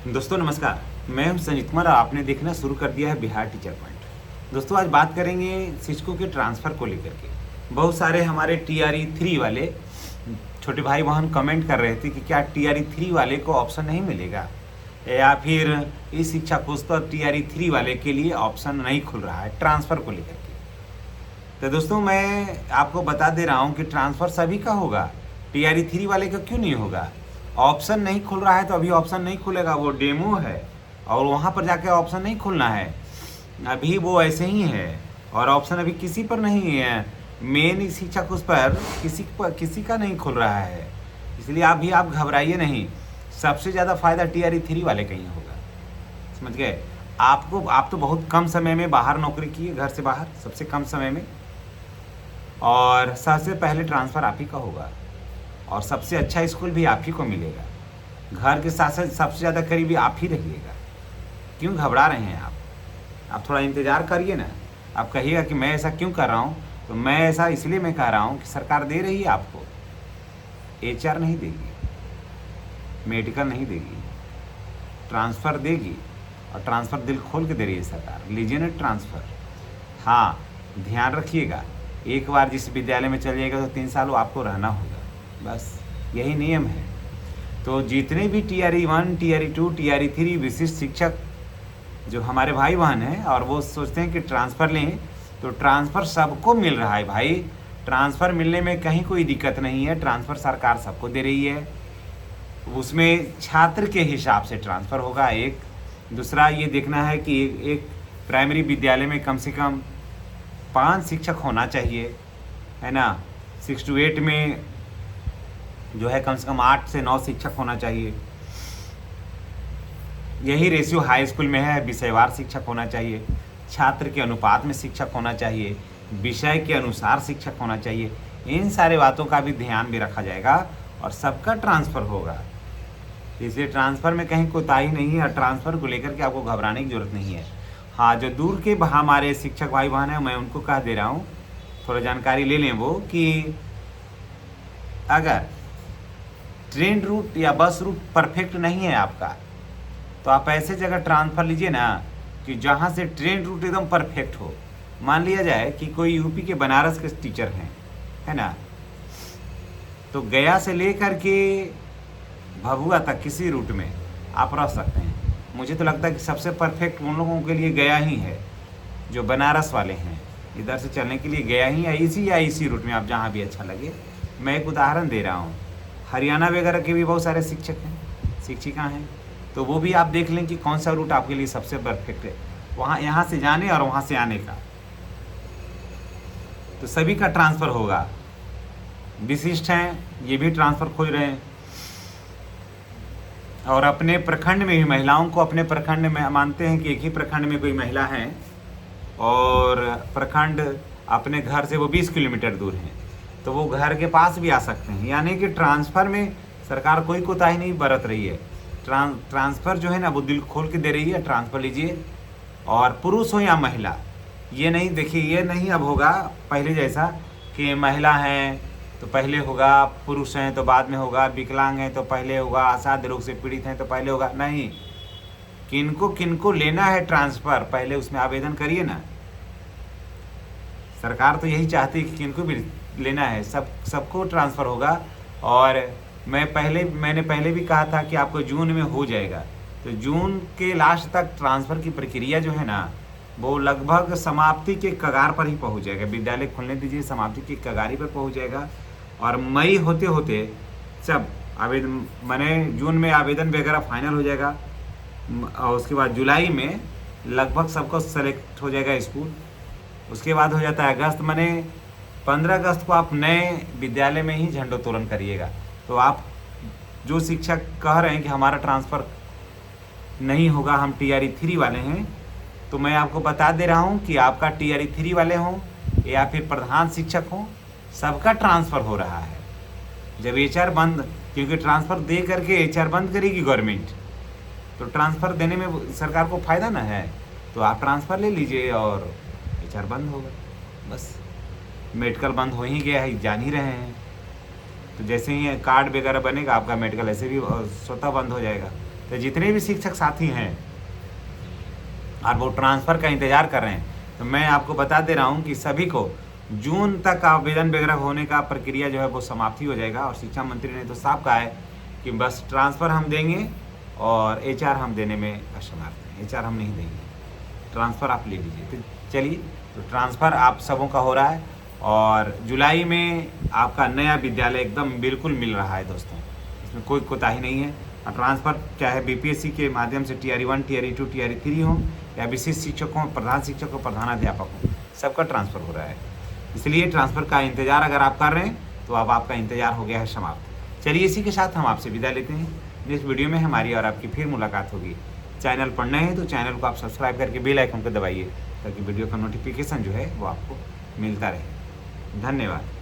दोस्तों नमस्कार, मैं हूं संजीत कुमार और आपने देखना शुरू कर दिया है बिहार टीचर पॉइंट। दोस्तों आज बात करेंगे शिक्षकों के ट्रांसफ़र को लेकर के। बहुत सारे हमारे टीआरई 3 वाले छोटे भाई बहन कमेंट कर रहे थे कि क्या टीआरई 3 वाले को ऑप्शन नहीं मिलेगा या फिर इस शिक्षा कोष पर टीआरई 3 वाले के लिए ऑप्शन नहीं खुल रहा है ट्रांसफ़र को लेकर के। तो दोस्तों मैं आपको बता दे रहा हूँ कि ट्रांसफ़र सभी का होगा, टीआरई 3 वाले का क्यों नहीं होगा। ऑप्शन नहीं खुल रहा है तो अभी ऑप्शन नहीं खुलेगा, वो डेमो है और वहाँ पर जाके ऑप्शन नहीं खुलना है, अभी वो ऐसे ही है और ऑप्शन अभी किसी पर नहीं है। मेन शिक्षा कोष पर किसी का नहीं खुल रहा है, इसलिए आप घबराइए नहीं। सबसे ज़्यादा फ़ायदा टीआरई 3 वाले का ही होगा, समझ गए। आप तो बहुत कम समय में बाहर नौकरी किए, घर से बाहर सबसे कम समय में, और सबसे पहले ट्रांसफ़र आप ही का होगा और सबसे अच्छा स्कूल भी आप ही को मिलेगा। घर के साथ साथ सबसे ज़्यादा करीबी आप ही रहिएगा। क्यों घबरा रहे हैं आप थोड़ा इंतज़ार करिए ना। आप कहिएगा कि मैं ऐसा क्यों कर रहा हूँ, तो मैं ऐसा इसलिए मैं कह रहा हूँ कि सरकार दे रही है आपको, एचआर नहीं देगी, मेडिकल नहीं देगी, ट्रांसफ़र देगी और ट्रांसफ़र दिल खोल के दे रही है सरकार। लीजिए ना ट्रांसफ़र। हाँ, ध्यान रखिएगा, एक बार जिस विद्यालय में चल जाएगा तो 3 साल वो आपको रहना होगा, बस यही नियम है। तो जितने भी टीआरई 1, टीआरई 2, टीआरई 3 विशिष्ट शिक्षक जो हमारे भाई बहन हैं और वो सोचते हैं कि ट्रांसफ़र लें, तो ट्रांसफ़र सबको मिल रहा है भाई। ट्रांसफ़र मिलने में कहीं कोई दिक्कत नहीं है, ट्रांसफ़र सरकार सबको दे रही है। उसमें छात्र के हिसाब से ट्रांसफ़र होगा। एक दूसरा ये देखना है कि एक प्राइमरी विद्यालय में कम से कम 5 शिक्षक होना चाहिए, है ना। 6 to 8 में जो है कम से कम 8 से 9 शिक्षक होना चाहिए। यही रेशियो हाई स्कूल में है, विषयवार शिक्षक होना चाहिए, छात्र के अनुपात में शिक्षक होना चाहिए, विषय के अनुसार शिक्षक होना चाहिए। इन सारे बातों का भी ध्यान भी रखा जाएगा और सबका ट्रांसफ़र होगा। इसलिए ट्रांसफ़र में कहीं कोताही नहीं है और ट्रांसफ़र को लेकर के आपको घबराने की ज़रूरत नहीं है। हाँ, जो दूर के हमारे शिक्षक भाई बहन हैं, मैं उनको कह दे रहा हूँ, थोड़ा जानकारी ले लें वो, कि अगर ट्रेन रूट या बस रूट परफेक्ट नहीं है आपका, तो आप ऐसे जगह ट्रांसफ़र लीजिए ना कि जहाँ से ट्रेन रूट एकदम परफेक्ट हो। मान लिया जाए कि कोई यूपी के बनारस के टीचर हैं, है ना, तो गया से लेकर के भभुआ तक किसी रूट में आप रह सकते हैं। मुझे तो लगता है कि सबसे परफेक्ट उन लोगों के लिए गया ही है, जो बनारस वाले हैं। इधर से चलने के लिए गया ही या इसी रूट में, आप जहाँ भी अच्छा लगे। मैं एक उदाहरण दे रहा हूँ, हरियाणा वगैरह के भी बहुत सारे शिक्षक हैं, शिक्षिका हैं, तो वो भी आप देख लें कि कौन सा रूट आपके लिए सबसे परफेक्ट है, वहाँ यहाँ से जाने और वहाँ से आने का। तो सभी का ट्रांसफ़र होगा। विशिष्ट हैं, ये भी ट्रांसफ़र खोज रहे हैं। और अपने प्रखंड में भी महिलाओं को, अपने प्रखंड में मानते हैं कि एक ही प्रखंड में कोई महिला है और प्रखंड अपने घर से वो 20 किलोमीटर दूर हैं, तो वो घर के पास भी आ सकते हैं। यानी कि ट्रांसफ़र में सरकार कोई कोताही नहीं बरत रही है। ट्रांसफ़र जो है ना वो दिल खोल के दे रही है। ट्रांसफ़र लीजिए, और पुरुष हो या महिला, ये नहीं, देखिए ये नहीं अब होगा पहले जैसा कि महिला हैं तो पहले होगा, पुरुष हैं तो बाद में होगा, विकलांग हैं तो पहले होगा, असाध्य रोग से पीड़ित हैं तो पहले होगा। नहीं, किनको लेना है ट्रांसफ़र, पहले उसमें आवेदन करिए ना। सरकार तो यही चाहती है कि किनको भी लेना है, सबको ट्रांसफ़र होगा। और मैंने पहले भी कहा था कि आपको जून में हो जाएगा, तो जून के लास्ट तक ट्रांसफ़र की प्रक्रिया जो है ना वो लगभग समाप्ति के कगार पर ही पहुंच जाएगा। विद्यालय खुलने दीजिए, समाप्ति की कगारी पर पहुंच जाएगा और मई होते होते सब आवेदन, माने जून में आवेदन वगैरह फाइनल हो जाएगा और उसके बाद जुलाई में लगभग सबको सेलेक्ट हो जाएगा स्कूल। उसके बाद हो जाता है अगस्त, माने 15 अगस्त को आप नए विद्यालय में ही झंडोत्तोलन करिएगा। तो आप जो शिक्षक कह रहे हैं कि हमारा ट्रांसफ़र नहीं होगा, हम टीआरई 3 वाले हैं, तो मैं आपको बता दे रहा हूँ कि आपका टीआरई 3 वाले हों या फिर प्रधान शिक्षक हों, सबका ट्रांसफ़र हो रहा है। जब एचआर बंद, क्योंकि ट्रांसफ़र दे करके एचआर बंद करेगी गवर्नमेंट, तो ट्रांसफ़र देने में सरकार को फ़ायदा ना है, तो आप ट्रांसफ़र ले लीजिए और एचआर बंद होगा। बस मेडिकल बंद हो ही गया है, जान ही रहे हैं। तो जैसे ही कार्ड वगैरह बनेगा आपका मेडिकल ऐसे भी स्वतः बंद हो जाएगा। तो जितने भी शिक्षक साथी हैं और वो ट्रांसफ़र का इंतज़ार कर रहे हैं, तो मैं आपको बता दे रहा हूँ कि सभी को जून तक आवेदन वगैरह होने का प्रक्रिया जो है वो समाप्ति हो जाएगा। और शिक्षा मंत्री ने तो साफ कहा है कि बस ट्रांसफ़र हम देंगे और HR हम देने में असमर्थ हैं, HR हम नहीं देंगे, ट्रांसफ़र आप ले लीजिए। तो चलिए, तो ट्रांसफ़र आप सबों का हो रहा है और जुलाई में आपका नया विद्यालय एकदम बिल्कुल मिल रहा है दोस्तों, इसमें कोई कोताही नहीं है। और ट्रांसफ़र चाहे BPSC के माध्यम से TRE 1, TRE 2, TRE 3 हो या विशिष्ट शिक्षक हो, प्रधान शिक्षक हो, प्रधानाध्यापक हो, सबका ट्रांसफ़र हो रहा है। इसलिए ट्रांसफ़र का इंतज़ार अगर आप कर रहे हैं तो अब आपका इंतज़ार हो गया है समाप्त। चलिए, इसी के साथ हम आपसे विदा लेते हैं। नेक्स्ट वीडियो में हमारी और आपकी फिर मुलाकात होगी। चैनल पर नए हैं तो चैनल को आप सब्सक्राइब करके बेल आइकन को दबाइए ताकि वीडियो का नोटिफिकेशन जो है वो आपको मिलता रहे। धन्यवाद।